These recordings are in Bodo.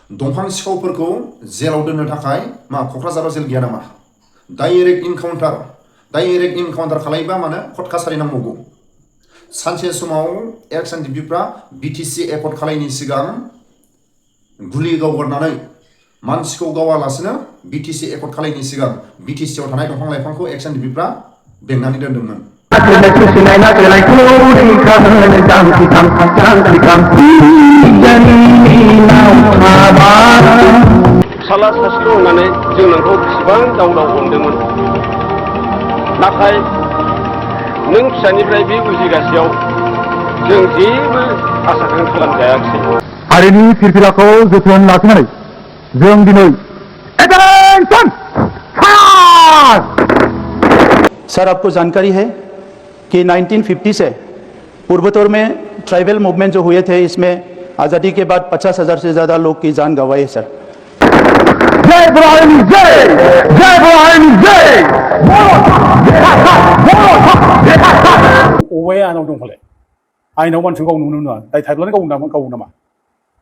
दंफां सिखावफोरखौ जेलाव दोननो थाखाय मा क'क्राझाराव जेल गैया नामा? डाइरेक्ट इनकाउन्टार खालामोबा मानो कर्ट कासारि नांबावगौ? सानसे समाव एक्सन डिपिफ्रा बिटिसि एकर्ड खालायनि सिगां गुलि गावगारनानै मानसिखौ गावालासिनो बिटिसि एकर्ड खालायनि सिगां बिटिसिआव थानाय दंफां लाइफांखौ एक्सन डिपिफ्रा बेंनानै दोनदोंमोन। फिसाला सासेल' होननानै जों नोंखौ बेसेबां दावदाव हमदोंमोन, नाथाय नों फिसानिफ्राय बे उजिगासेयाव जों जेबो आसाखौनो खालामजायाखिसै। हारिनि फिरफिलाखौ जोथोन लाखिनानै जों दिनै एटेनशन फायर। सर, आपको जानकारी है कि 1950 से पूर्वोत्तर में ट्राइबल मूवमेंट जो हुए थे, इसमें आज़ादी के बाद 50,000 से ज़्यादा लोग की जान गंवाई है सर। जय भवानी जय, जय भवानी जय। अबाया आनाव दंफालाय आइनाव मानसिखौ गाव नुनो मोना, दाय थाब्लानो गाव नामा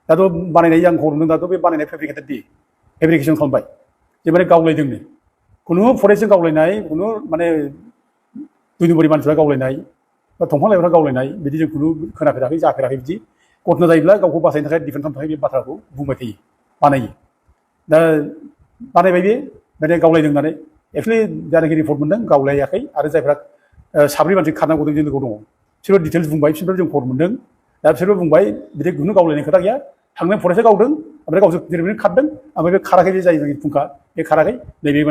दाथ' बानायनाय आं हरदों, दाथ' बे बानायनाय फेब्रिकेसन खालामबाय जे माने गावलायदोंनो। खुनु फरेस्टजों गावलायनाय, खुनु माने 2 नम्बरनि मानसिफ्रा गावलायनाय बा दंफां लाइफांफ्रा गावलायनाय बिदि जों खुनु खोनाफेराखै, जाफेराखै। बिदि घटना जायोब्ला गावखौ बासायनो थाखाय डिफेन्स खालामनो थाखाय बे बाथ्राखौ बुंबाय थायो, बानायो। दा बानायबाय बे माने गावलायदों होननानै एक्सुवेलि जायनाखि रिपर्ट मोनदों गावलायाखै, आरो जायफ्रा 7 मानसि खारनांगौ जों लोगोआव दङ बिसोरो डिटेल्स बुंबाय, बिसोरबो जों खबर मोनदों। दा बिसोरबो बुंबाय बिदि खुनु गावलायनाय खोथा गैया, थांनाय फरेस्टआ गावदों, ओमफ्राय गावसोर जेरैबायदि खारदों, ओमफ्राय बे खाराखै, बे जाय फुंखा बे खाराखै, नैबे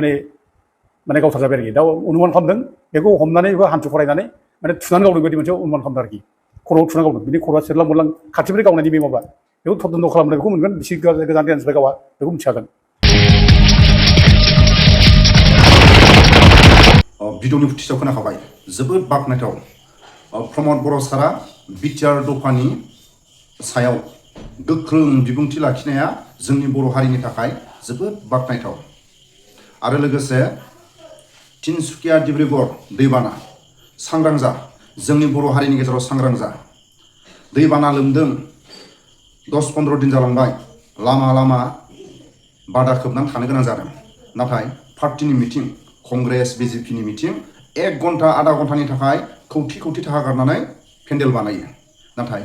माने गावथार जाबाय आरोखि। दा अनुमान खालामदों बेखौ हमनानै बेखौ हान्थु फरायनानै माने थुनानै गावदों बायदि मोनसे अनुमान खालामदों आरोखि। खर'आव थुनानै गावदों, बिनि खर'आ सेरलां मोरलां खाथिनिफ्राय गावनायनि बे माबा बेखौ तदन्त खालामनाय बेखौ मोनगोन, बेसे गोजान गोजाननिफ्राय गावा बेखौ मिथिखागोन। भिडिअनि फुटेजाव खोनाखाबाय, जोबोद बाख्नायथाव। प्रमद बर' सारा बिटिआर दफानि सायाव गोख्रों बिबुंथि लाखिनाया जोंनि बर' हारिनि थाखाय जोबोद बाख्नायथाव। आरो लोगोसे तिनसुकिया डिब्रुगड़ दैबाना, सांग्रां जा, जोंनि बर' हारिनि गेजेराव सांग्रां जा। दैबाना लोमदों, 10-15 दिन जालांबाय, लामा लामा बादा खोबनानै थानो गोनां जादों। नाथाय पार्टिनि मिटिं, कंग्रेस बिजेपिनि मिटिं 1 घन्टा आधा घन्टानि थाखाय कौटि कौटि थाखा गारनानै पेन्डेल बानायो। नाथाय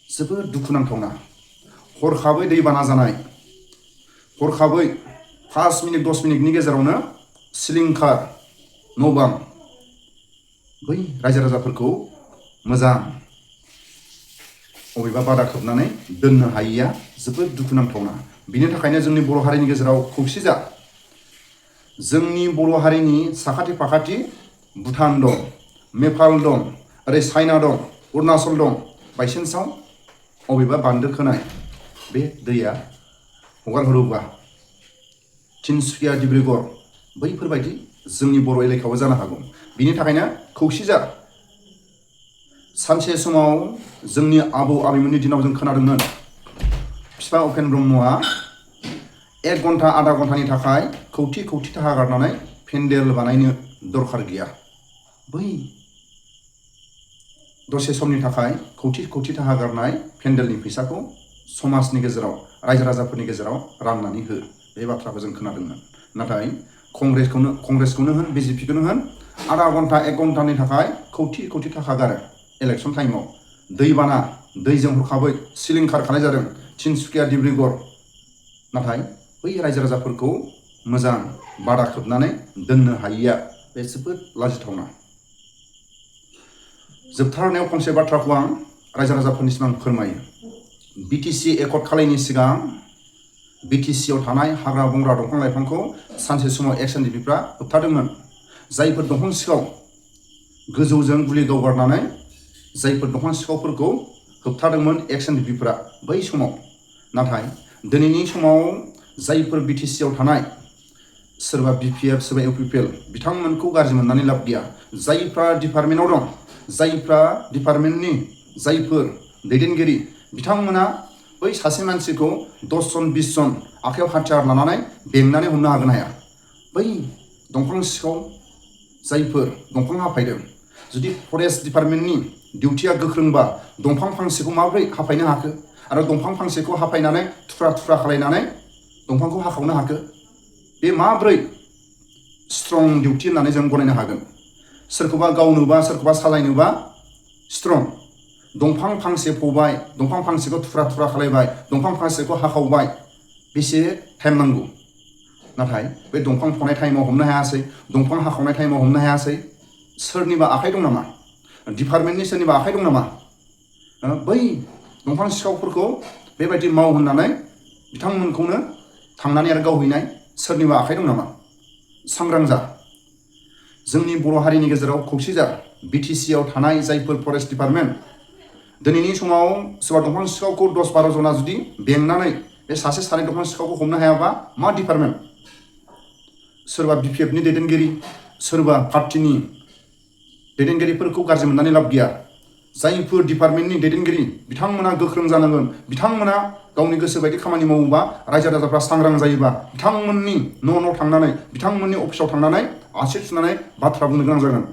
जोबोद दुखुनांथावना, हरखाबै दैबाना जानाय, हरखाबै 5 मिनिट 10 मिनिटनि गेजेरावनो सिलिंखार न' बां, बै रायजो राजाफोरखौ मोजां अबेबा बादा खोबनानै दोननो हायैया जोबोद दुखुनांथावना। बिनि थाखायनो जोंनि बर' हारिनि गेजेराव खौसे जा। जोंनि बर' हारिनि साखाथि फाखाथि भुटान दं, नेपाल दं, ओरै चाइना दं, अरुणाचल दं। बायसेन्सआव अबेबा बान्दो खोनाय बे दैया हगार हरोबा तिनसुकिया डिब्रुगड़ बैफोरबायदि जोंनि बर' एलेकायावबो जानो हागौ। बिनि थाखायनो खौसे जा। सानसे समाव जोंनि आबौ आबैमोननि दिनाव जों खोनादोंमोन, बिफा उपेन ब्रह्मआ 1 घन्टा आधा घन्टानि थाखाय कौटि कौटि थाखा गारनानै पेन्डेल बानायनो दरखार गैया। बै दसे समनि थाखाय कौटि कौटि थाखा गारनाय पेन्डेलनि फैसाखौ समाजनि गेजेराव, रायजो राजाफोरनि गेजेराव राननानै हो, बे बाथ्राखौ जों खोनादोंमोन। नाथाय कंग्रेसखौनो होन, बिजेपिखौनो होन, आधा घन्टा 1 घन्टानि थाखाय कौटि कौटि थाखा गारो इलेक्सन टाइमाव। दैबाना, दैजों हरखाबै सिलिंखार खालाय जादों तिनसुकिया डिब्रुगड़। नाथाय बै रायजो राजाफोरखौ मोजां बादा खोबनानै दोननो हायैया बे जोबोद लाजिथावना। जोबथारनायाव फंसे बाथ्राखौ आं रायजो राजाफोरनिसिम आं फोरमायो। बिटिसि एकर्ड खालायनि सिगां बिटिसिआव थानाय हाग्रा बंग्रा दंफां लाइफांखौ सानसे समाव एक्सन डिपिफ्रा होबथादोंमोन। जायफोर दंफां सिखाव गोजौजों गुलि गावगारनानै जायफोर दंफां सिखावफोरखौ होबथादोंमोन एक्सन डिपिफ्रा बै समाव। नाथाय दिनैनि समाव जायफोर बिटिसिआव थानाय सोरबा बिपिएफ, सोरबा इउपिपिएल, बिथांमोनखौ गाज्रि मोननानै लाब गैया। जायफ्रा डिपार्टमेन्टआव दं, जायफ्रा डिपार्टमेन्टनि जायफोर दैदेनगिरि, बिथांमोना बै सासे मानसिखौ 10 जन 20 जन आखायाव हाथियार लानानै बेंनानै हमनो हागोन हाया? बै दंफां सिखाव जायफोर दंफां हाफायदों, जुदि फरेस्ट डिपार्टमेन्टनि डिउटिया गोख्रोंबा दंफां फांसेखौ माबोरै हाफायनो हाखो? आरो दंफां फांसेखौ हाफायनानै थुख्रा थुख्रा खालायनानै दंफांखौ हाखावनो हाखो? बे माब्रै स्ट्रं डिउटि होननानै जों गनायनो हागोन? सोरखौबा गावनोबा सोरखौबा सालायनोबा स्ट्रं, दंफां फांसे फबाय, दंफां फांसेखौ थुख्रा थुख्रा खालायबाय, दंफां फांसेखौ हाखावबाय, बेसे टाइम नांगौ? नाथाय बे दंफां फनाय टाइमाव हमनो हायासै, दंफां हाखावनाय टाइमाव हमनो हायासै। सोरनिबा आखाइ दं नामा? डिपार्टमेन्टनि सोरनिबा आखाइ दं नामा? बै दंफां सिखावफोरखौ बेबायदि माव होननानै बिथांमोनखौनो थांनानै आरो गावहैनाय सोरनिबा आखाइ दं नामा? सांग्रां जा। जोंनि बर' हारिनि गेजेराव खौसे जा। BTC आव थानाय जायफोर फरेस्ट डिपार्टमेन्ट, दिनैनि समाव सोरबा दंफां सिखावखौ 10-12 जना जुदि बेंनानै बे सासे सानै दंफां सिखावखौ हमनो हायाबा मा डिपार्टमेन्ट? सोरबा BPF नि दैदेनगिरि, सोरबा पार्टिनि दैदेनगिरिफोरखौ गाज्रि मोननानै लाब गैया। जायफोर डिपार्टमेन्टनि दैदेनगिरि बिथांमोना गोख्रों जानांगोन। बिथांमोना गावनि गोसो बायदि खामानि मावोबा, रायजो राजाफ्रा सांग्रां जायोबा, बिथांमोननि न' थांनानै, बिथांमोननि अफिसाव थांनानै आसि थुनानै बाथ्रा बुंनो गोनां जागोन।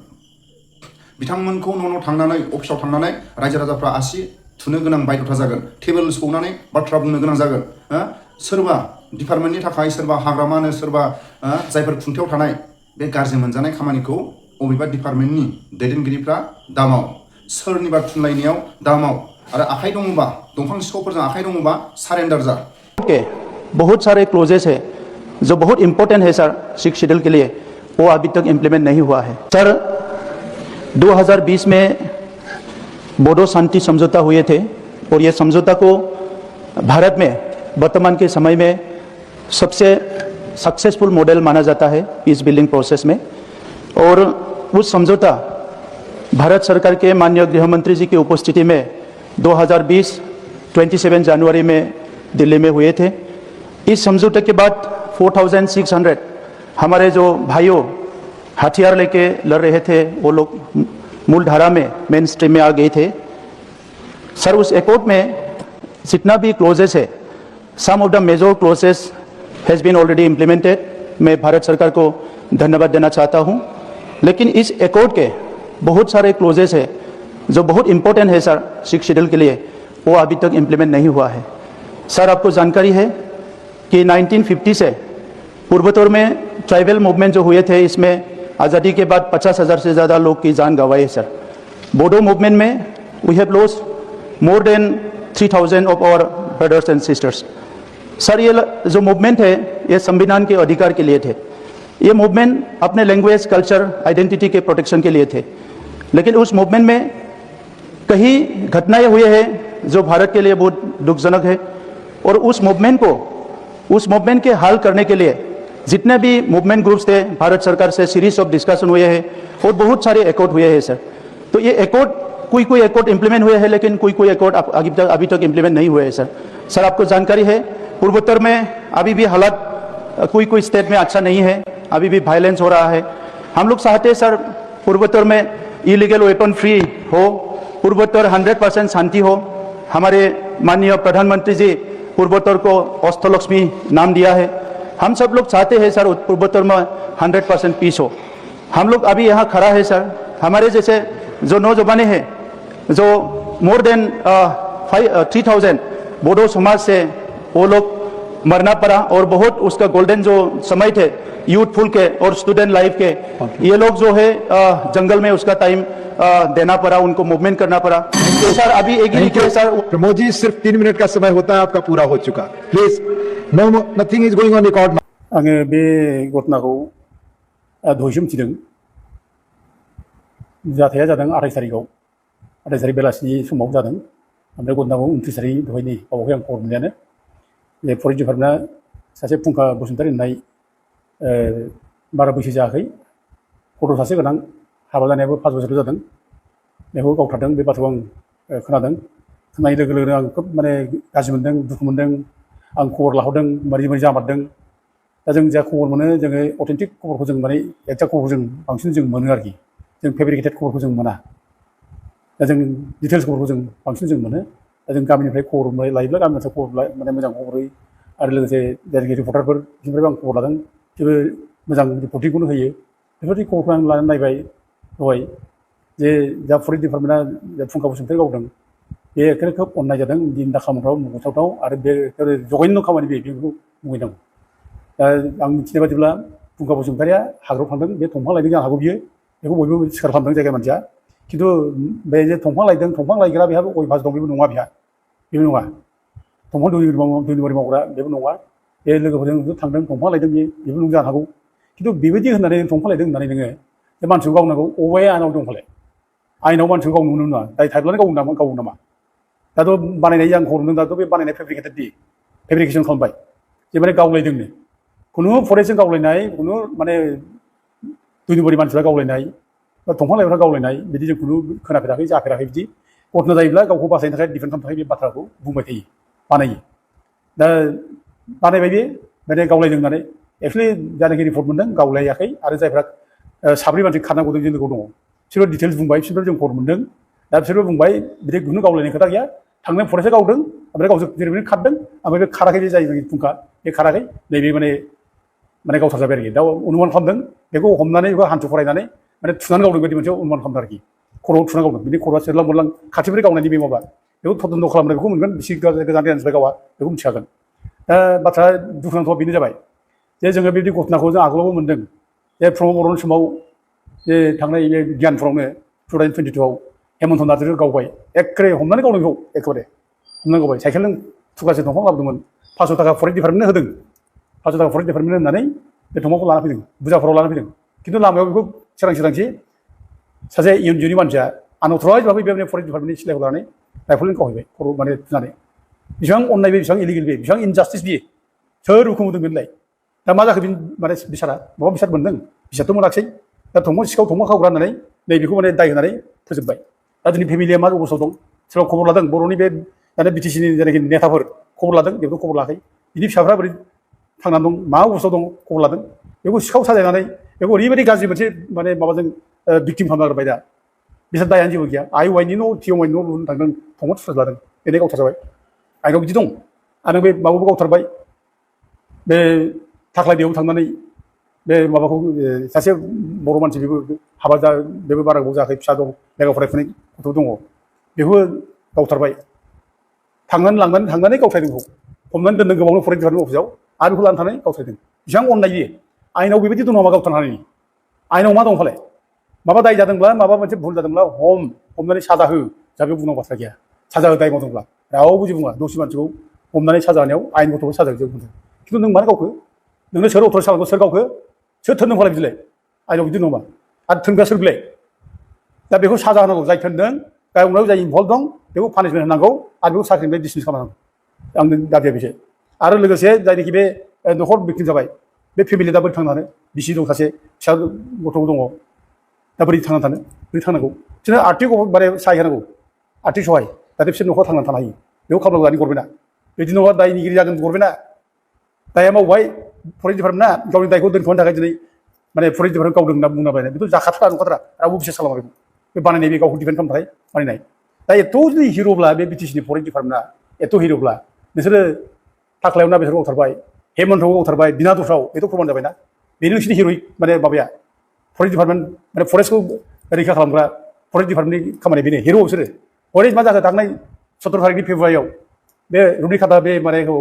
बिथांमोनखौ न' थांनानै, अफिसाव थांनानै रायजो राजाफ्रा आसि थुनो गोनां बायध'था जागोन। टेबोल सौनानै बाथ्रा बुंनो गोनां जागोन। सोरबा डिपार्टमेन्टनि थाखाय, सोरबा हाग्रामानो, सोरबा जायफोर खुंथायाव थानाय बे गाज्रि मोनजानाय खामानिखौ अबेबा डिपार्टमेन्टनि दैदेनगिरिफ्रा दामाव, सोरनिबा थुनलायनायाव दामाव, आरो आखाइ दङबा, दंफां सिखावफोरजों आखाइ दङबा सारेन्डार जा। के बहुत सारे क्लोजेस है जो बहुत इंपॉर्टेंट है सर सिक्स शेड्यूल के लिए, वो अभी तक इम्प्लीमेंट नहीं हुआ है सर। 2020 में बोडो शांति समझौता हुए थे और ये समझौता को भारत में वर्तमान के समय में सबसे सक्सेसफुल मॉडल माना जाता है पीस बिल्डिंग प्रोसेस में। और उस समझौता भारत सरकार के माननीय गृह मंत्री जी की उपस्थिति में 2020 27 जनवरी में दिल्ली में हुए थे। इस समझौते के बाद 4600 हमारे जो भाइयों हथियार लेके लड़ रहे थे, वो लोग मूल धारा में, मेन स्ट्रीम में आ गए थे सर। उस एकॉर्ड में जितना भी क्लोजेस है, some of the major clauses has been already implemented. मैं भारत सरकार को धन्यवाद देना चाहता हूँ। लेकिन इस एकॉर्ड के बहुत सारे क्लोजेस है जो बहुत इंपॉर्टेंट है सर सिक्स शेड्यूल के लिए, वो अभी तक इम्प्लीमेंट नहीं हुआ है सर। आपको जानकारी है कि 1950 से पूर्वोत्तर में ट्राइबल मूवमेंट जो हुए थे, इसमें आज़ादी के बाद 50,000 से ज़्यादा लोग की जान गंवाई है सर। बोडो मूवमेंट में we have lost more than 3000 of our brothers and sisters sir. ये जो मूवमेंट है, ये संविधान के अधिकार के लिए थे। ये मूवमेंट अपने लैंग्वेज, कल्चर, आइडेंटिटी के प्रोटेक्शन के लिए थे। लेकिन उस मूवमेंट में कई घटनाएं हुई हैं जो भारत के लिए बहुत दुखजनक है। और उस मूवमेंट के हल करने के लिए जितने भी मूवमेंट ग्रुप्स थे, भारत सरकार से सीरीज ऑफ डिस्कशन हुए हैं और बहुत सारे एकॉर्ड हुए हैं सर। तो ये एकॉर्ड, कोई एकॉर्ड इम्प्लीमेंट हुए हैं, लेकिन कोई एकॉर्ड अभी तक इम्प्लीमेंट नहीं हुए हैं सर। सर आपको जानकारी है, पूर्वोत्तर में अभी भी हालात कोई स्टेट में अच्छा नहीं है, अभी भी वायलेंस हो रहा है। हम लोग चाहते हैं सर पूर्वोत्तर में इलीगल वेपन फ्री हो, पूर्वोत्तर 100% शांति हो। हमारे माननीय प्रधानमंत्री जी पूर्वोत्तर को अष्टलक्ष्मी नाम दिया है। हम सब लोग चाहते हैं सर पूर्वोत्तर में 100% पीस हो। हम लोग अभी यहाँ खड़ा है सर, हमारे जैसे जो नौजवान हैं, जो मोर देन 3000 बोडो समाज से वो लोग मरना पड़ा, और बहुत उसका गोल्डन जो समय थे यूथफुल के और स्टूडेंट लाइफ के, ये लोग जो है जंगल में उसका टाइम देना पड़ा, उनको मूवमेंट करना पड़ा। तो सर अभी एक ही सर प्रमोद जी, सिर्फ 3 मिनट का समय होता है, आपका पूरा हो चुका। प्लीज, नो, nothing is going on record. आङो बे घटनाखौ दहायसो मिथिदों। जाथाया जादों 28 तारिखआव, 28 तारिख बेलासिनि समाव जादों। ओमफ्राय घटनाखौ 29 तारिख दहायनि बावैसो आं खबर मोननायानो जे फरेस्ट डिपार्टमेन्टआ सासे फुंखा बसुमतारी होननाय बारा बैसो जायाखै, गथ' सासे गोनां, हाबा जानायाबो 5 बोसोरल' जादों, बेखौ गावथारदों। बे बाथ्राखौ आं खोनादों। खोनानाय लोगो लोगोनो आं खोब गाज्रि मोनदों, दुखु मोनदों। आं खबर लाहरदों मारै जामारदों। दा जों जा खबर मोनो, जोङो अथेन्टिक खबरखौ जों एक्जाक्ट खबरखौ जों बांसिन जों मोनो आरोखि। जों फेब्रिकेटेड खबरखौ जों मोना। दा जों डिटेल्स खबरखौ जों बांसिन जों मोनो। दा जों गामिनिफ्राय खबर लायोब्ला गामिनिफ्राय खबर मोजां खबर होयो। आरो लोगोसे जायनाखि रिपर्टारफोर, बिसोरनिफ्रायबो आं खबर लादों, बिसोरो मोजां रिपर्टिंखौनो होयो। बेफोरबायदि खबरखौ आं लानानै नायबाय दहाय, जे जा फरेस्ट डिपार्टमेन्टआ फुंखा बसुमतारी गावदों, बेखौनो खोब अननाय जादों निन्दा खालामनायाव मुगथावथाव आरो बे जघन्य खामानि बेखौ मुगैनांगौ। दा आं मिथिनाय बादिब्ला फुंखा बसुमतारिया हाग्रायाव थांदों, बे दंफां लायदों जानो हागौ बियो, बेखौ बयबो स्वीकार खालामदों जायगा मानसिया। खिन्थु बे जे दंफां लायदों, दंफां लायग्रा बेहाबो अयभास दं, बेबो नङा, बेबो नङा। दंफां दुलिबारि मावग्रा बेबो नङा। बे लोगोफोरजों थांदों, दंफां लायदों, बेबो नंगौ जानो हागौ। खिन्थु बेबायदि होननानै दंफां लायदों होननानै नोङो बे मानसिखौ गावनांगौ अबे आयेनाव दंफालाय? आयेनाव मानसिखौ गावनो मोनो नङा, दाय थाब्लानो गावो नामा? दाथ' बानायनाय आं हरदों, दाथ' बे बानायनाय फेब्रिकेसन खालामबाय जे माने गावलायदोंनो। खुनु फरेस्टजों गावलायनाय, खुनु माने 2 नम्बरनि मानसिफ्रा गावलायनाय बा दंफां लाइफांफ्रा गावलायनाय बिदि जों खुनु खोनाफेराखै, जाफेराखै। बिदि घटना जायोब्ला गावखौ बासायनो थाखाय, डिफेन्ड खालामनो थाखाय बे बाथ्राखौ बुंबाय थायो, बानायो। दा बानायबाय बे माने गावलायदों होननानै। एक्सुवेलि जायनाखि रिपर्ट मोनदों गावलायाखै, आरो जायफ्रा 7 मानसि खारनांगौ जों लोगोआव दङ बिसोरबो डिटेल्स बुंबाय, बिसोरबो जों खबर मोनदों। दा बिसोरबो बुंबाय बिदि खुनु गावलायनाय खोथा गैया, थांनाय फरेस्टआ गावदों, ओमफ्राय गावसोर जेरैबायदि खारदों, ओमफ्राय बे खाराखै, बे जाय फुंखा बे खाराखै, नैबे माने गावथार जाबाय आरोखि। दा अनुमान खालामदों बेखौ हमनानै, बेखौ हान्थु फरायनानै माने थुनानै गावदों बायदि मोनसे अनुमान खालामदों आरोखि। खर'आव थुनानै गावदों, बिनि खर'आ सेरलां मोरलां खाथिनिफ्राय गावनायनि बे माबा, बेखौ तदन्त खालामनाय बेखौ मोनगोन, बिसि गोजान निफ्राय गावा बेखौ मिथिखागोन। दा बाथ्राया दुखुनांथावा बेनो जाबाय जे जोङो बेबायदि घटनाखौ जों आगोलावबो मोनदों। जे प्रमद बर'नि समाव जे थांनाय बे गियानफुरावनो 2022आव हेमन्त नार्जारिखौ गावबाय, एखेबारे हमनानै गावदों, बेखौ एखेबारे हमनानै गावबाय। साइकेलजों थुगासे दंफां लाबोदोंमोन, 500 थाखा फरेस्ट डिपार्टमेन्टनो होदों, 500 थाखा फरेस्ट डिपार्टमेन्ट होननानै बे दंफांखौ लाना फैदों, बुरजाफोराव लाना फैदों। खिन्थु लामायाव बेखौ सोरांसि सासे इयुनजोनि मानसिया आनअथराइज भाबै बे फरेस्ट डिपार्टमेन्टनि सिलायखौ लानानै राइफलजों गावहैबाय, खर' माने थुनानै। बेसेबां अननाय बे, बेसेबां इलिगेल बे, बेसेबां इनजास्टिस बियो, सोर हुकुम होदों बेनोलाय? दा मा जाखो माने बिसारा माबा बिसार मोनदों? बिसारथ' मोनाखिसै। दा सिखाव दंफां खावग्रा होननानै नैबेखौ माने दाय होनानै फोजोबबाय। दा दिनै फेमिलिया मा अबस्थायाव दं? सोरबा खबर लादों? बर'नि बे दानि बिटिसिनि जायनाखि नेताफोर खबर लादों? बेखौ खबर लायाखै। बिनि फिसाफ्रा बोरै थांनानै दं, मा अबस्थायाव दं, खबर लादों? बेखौ सिखाव साजायनानै बेखौ ओरैबायदि गाज्रि मोनसे माने माबाजों भिक्टिम खालामना होबाय। दा बिसोर दायानो जेबो गैया। IOI नि न' TOI नि न' लुनो थांदों, दंफां थुख्रा लादों, बेनो गावथार जाबाय। आइनाव बिदि दं। आरो बे माबाबो गावथारबाय, बे थाख्लायदियाव थांनानै बे माबाखौ सासे बर' मानसि, बेबो हाबा जा, बेबो बारा गोबाव जायाखै, फिसा दं, लेखा फरायफुनाय गथ' दङ, बेखौ गावथारबाय। थांनानै गावथारदों, बेखौ हमनानै दोनदों गोबावनो फरेस्ट डिपार्टमेन्ट अफिसाव, आरो बेखौ लानानै थांनानै गावथारदों। बेसेबां अननाय बियो? आइनाव बेबायदि दं नामा गावथारनानै? आइनाव मा दं फालाय? माबा दाय जादोंब्ला, माबा मोनसे भुल जादोंब्ला हमनानै साजा हो, जा बेयाव बुंनांगौ बाथ्रा गैया। साजा हो दाय मावदोंब्ला रावबो जेबो बुङा। दसे मानसिखौ हमनानै साजा होनायाव आयेन गथ'खौ साजा होजोबो। खिन्थु नों मानो गावखो? नोंनो सोर अथ'राइज खालामखो? सोर गावखो? सोर थोनदों फालाय बिदिलाय? आइनाव बिदि नङा। आरो थोनग्रा सोर बिलाय? दा बेखौ साजा होनांगौ, जाय थोनदों, गावनाव जाय इनभल्भ दं, बेखौ पानिशमेन्ट होनांगौ, आरो बेखौ साख्रिनिफ्राय डिसमिस खालामनांगौ। आंनि दाबिया बेसो। आरो लोगोसे जायनाखि बे न'खर भिक्टिम जाबाय, बे फेमिलिया दा बोरै थांनानै, बिसि दं, सासे फिसा गथ' दङ, दा बोरै थांनानै थानो? बोरै थांनांगौ? बिसोरनो आर्थिक माने सहाय होनांगौ, आर्थिक सहाय, जाहाथे बिसोर न'खराव थांनानै थानो हायो। बेखौ खालामनांगौ दानि गभर्नमेन्टआ। बिदि नङा दायनिगिरि जागोन गभर्नमेन्टआ। दाया मावबाय फरेस्ट डिपार्टमेन्टआ, गावनि दायखौ दोनथ'नो थाखाय दिनै माने फरेस्ट डिपार्टमेन्ट गावदों होनना बुंना बायनाय, बेथ' जाखाथारा नंखाथारा, रावबो बिसास खालामा बेखौ। बे बानायनाय, बे गावखौ डिफेन्ड खालामनो थाखाय बानायनाय। दा एथ' जुदि हिर'ब्ला बे बिटिसिनि फरेस्ट डिपार्टमेन्टआ एथ' हिर'ब्ला, नोंसोरो थाख्लायाव ना बेसोरखौ गावथारबाय, हेमन्तखौ गावथारबाय, बिनादफ्राव, बेथ' प्रमान जाबायना। बेनो नोंसोरनि हिर'इक माने माबाया, फरेस्ट डिपार्टमेन्ट माने फरेस्टखौ रैखा खालामग्रा फरेस्ट डिपार्टमेन्टनि खामानि बेनो, हिर' बिसोरो। हरै मा जाखो थांनाय 17 तारिखनि फेब्रुवारियाव बे रुनिखाता बे मानेखौ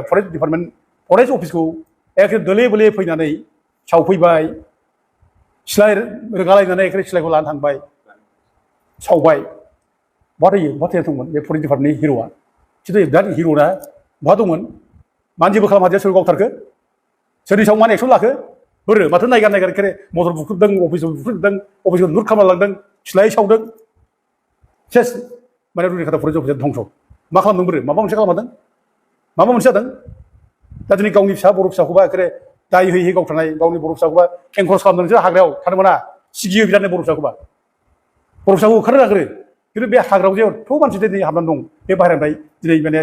फरेस्ट डिपार्टमेन्ट फरेस्ट अफिसखौ एखे दोले बोले फैनानै सावफैबाय, सिलाय रोगालायनानै एखे सिलायखौ लानानै थांबाय, सावबाय। बहा दंमोन बे फरेस्ट डिपार्टमेन्टनि हिर'आ? खिन्थु बिराद हिर'ना बहा दंमोन? मानो जेबो खालामा? सोर गावथारखो? सोरनि सायाव मानो एक्सन लाखो? बोरो माथो नायगार एखे मटर बुख्रुबदों, अफिसआव बुख्रुबदों, अफिसखौ लुट खालामना लांदों, सिलाय सावदों, सेस माने रुनिखाता फरेस्ट अफिसा धंस'। मा खालामदों बोरो? माबा मोनसे खालामदों, माबा मोनसे जादों। दा दिनै गावनि बर' फिसाखौबा एखे दाय होयै गावथारनाय, गावनि बर' फिसाखौबा एनकरेज खालामदों, नोंसोर हाग्रायाव थानो मोना, सिगियो बिरादनो बर' फिसाखौबा। बर' फिसाखौ होखारनो नागिरो, खिन्थु बे हाग्रायाव जे एथ' मानसि दिनै हाबनानै दं, बे बाहेरानिफ्राय दिनै माने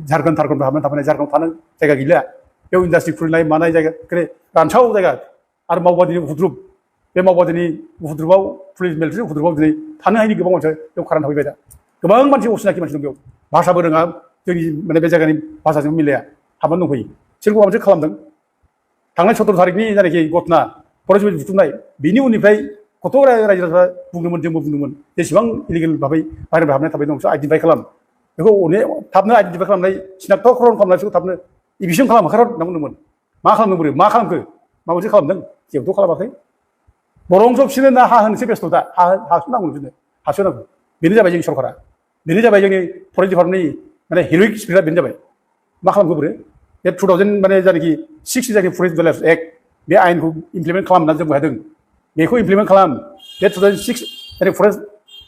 झारखन्ड हाबनानै थानाय, झारखन्डआव थानो जायगा गैला, बेयाव इन्डास्ट्रि खुलिनाय मानाय जायगा, एखे रानसाव जायगा। आरो मावबादिनि उपद्रुब, बे मावबादिनि उपद्रुबाव, पुलिस मिलिटारि उपद्रुबाव दिनै थानो हायैनि गोबां मानसि बेयाव खारनानै थाफैबाय। दा गोबां मानसि असिनाखि मानसि दं बेयाव, भाषाबो रोङा, जोंनि माने बे जायगानि भाषाजों मिलाया, हाबनानै दंफैयो। बिसोरखौ माबा मोनसे खालामदों। थांनाय 17 तारिखनि जायनाखि घटना फरेस्ट बुथुमनाय, बिनि उननिफ्राय गथ' रायजो राजाफ्रा बुंदोंमोन जोंबो बुंदोंमोन जेसेबां इलिगेल भाबै बाहेरानिफ्राय हाबनाय थाबाय दं बिसोर आइडेन्टिफाइ खालाम बेखौ अनेक थाबनो आइडेन्टिफाइ खालामनाय सिनाक्तकरन खालामनाय बिसोरखौ थाबनो इभिक्सन खालाम होखार होनना बुंदोंमोन मा खालामदों बोरै मा खालामखो माबायदि खालामदों जेबोथ' खालामाखै बरं बिसोरनो ना हा होनोसो बेस्थ' दा हासो नांगौ बिसोरनो हासो नांगौ बेनो जाबाय जोंनि सरकारा बेनो जाबाय जोंनि फरेस्ट डिपार्टमेन्टनि माने हिर'इक स्पिरिटआ बेनो जाबाय मा खालामखो बोरै बे 2000 माने जायनाखि 6 जायनाखि फरेस्ट डिवेलप्स एक्ट बे आयेनखौ इमप्लिमेन्ट खालामनानै जों हादों बेखौ इमप्लिमेन्ट खालाम बे 2006 जायनाखि फरेस्ट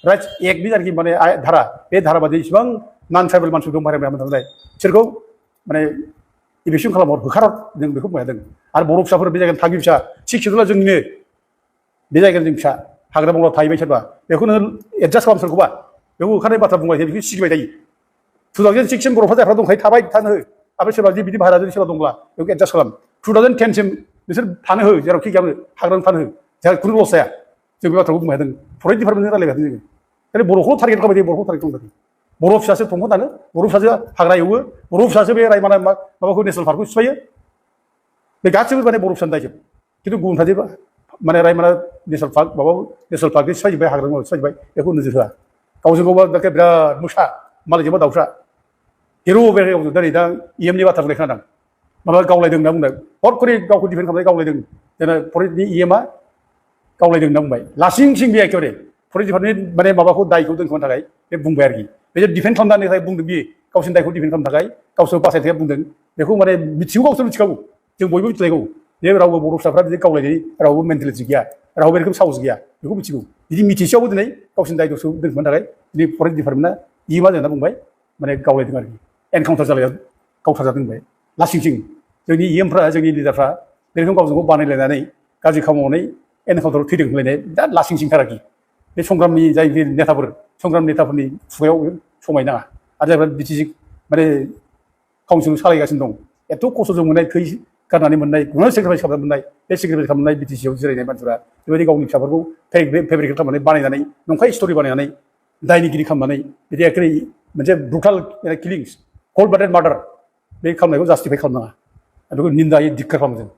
राइट्स एक्टनि जायनाखि माने धारा बे धारा बादि इसिबां नन ट्राइबेल मानसि दं बाहेरायाव हाबनानै थानाय बिसोरखौ माने इभिक्सन खालामहर होखार जों बेखौ बुंदों आरो बर' फिसाफोर बे जायगानि थागिबि फिसा 6 शेड्युला जोंनिनो बे जायगानि जों फिसा हाग्रा बंग्रा थाहैबाय सोरबा बेखौनो एडजास्ट खालाम सोरखौबा बेखौ होखारनाय बाथ्रा बुंबाय थायो बेखौ सिगिबाय थायो 2006 सिम बर'फ्रा जायफ्रा दंखायो थाबाय थानो हो आरो सोरबा जुदि बिदि भारा जुदि सोरबा दंब्ला बेखौ एडजास्ट खालाम 2010 सिम बिसोर थानो हो जेरावखि गैयानो हाग्रायावनो थानो हो जोंहा खुनु लस जाया जों बे बाथ्राखौ बुंबाय थादों फरेस्ट डिपार्टमेन्टजों रायलायबाय थादों जोङो बर'खौ टारगेट खालामबाय थायो बर'खौ टारगेट खालामबाय बर' फिसासो दंफां दानो बर' फिसासो हाग्रा एवो बर' फिसासो बे रायमना माबाखौ नेसनेल पार्कखौ सिफायो बे गासिबो माने बर' फिसानि दायजोब खिन्थु गुबुन फारसे माने रायमना नेसनेल पार्क माबा नेसनेल पार्कनि सिफायजोब्बाय हाग्रा सिफायजोब्बाय बेखौ नोजोर होआ गावजों गावबा बिराद मोसा मालायजोंबा दाउसा हिर' बे दिनै दा EMनि बाथ्रा बुंनाय खोनादों माबा गावलायदों होनना बुंदों हरखरि गावखौ डिफेन्ड खालामनाय गावलायदों जोंना फरेस्टनि EMआ गावलायदों होनना बुंबाय लासिं सिं बे एखेबारे फरेस्ट डिपार्टमेन्टनि माने माबाखौ दायखौ दोनखोमानो थाखाय बे बुंबाय आरोखि बे जे डिफेन्ड खालामनायनि थाखाय बुंदों बियो गावसिनि दायखौ डिफेन्ड खालामनो थाखाय गावसोर बासायनो थाखाय बुंदों बेखौ माने मिथिगौ गावसोर मिथिखागौ जों बयबो मिथिलायगौ जे रावबो बर' फिसाफ्रा बिदि गावलायनाय रावबो मेन्टेलिटि गैया रावबो बेरोखोम साहस गैया बेखौ मिथिगौ बिदि मिथिसेयावबो दिनै गावसिनि दायखौ दोनखोमानो थाखाय दिनै फरेस्ट डिपार्टमेन्टआ EMआ जोंना बुंबाय माने गावलायदों आरोखि एनकाउन्टार जालाया गावथारजादों होनबाय लासिं सिं जोंनि EMफ्रा जोंनि लिडारफ्रा बेरोखोम गावजों गाव बानायलायनानै गाज्रि खामावनानै एनकाउन्टाराव थैदों होनलायनाय दा लासिं सिंथार आरोखि बे संग्रामनि जाय नेताफोर संग्राम नेताफोरनि खुगायाव समायनाङा आरो जायफ्रा बिटिसि माने काउन्सिल सालायगासिनो दं एथ' खस्थ'जों मोननाय थै गारनानै मोननाय गुबुन सेक्रिफाइस खालामनानै मोननाय बे सेक्रिफाइस खालामनाय बिटिसिआव जिरायनाय मानसिफ्रा बेबायदि गावनि फिसाफोरखौ फेब्रिकेट खालामनानै बानायनानै नंखाय स्ट'रि बानायनानै दायनिगिरि खालामनानै बिदि एखे मोनसे ब्रुटाल किलिंस कल्ड ब्लाडेड मार्डार बे खालामनायखौ जास्टिफाइ खालामनाङा बेखौ निन्दायै धिक्कार खालामो जों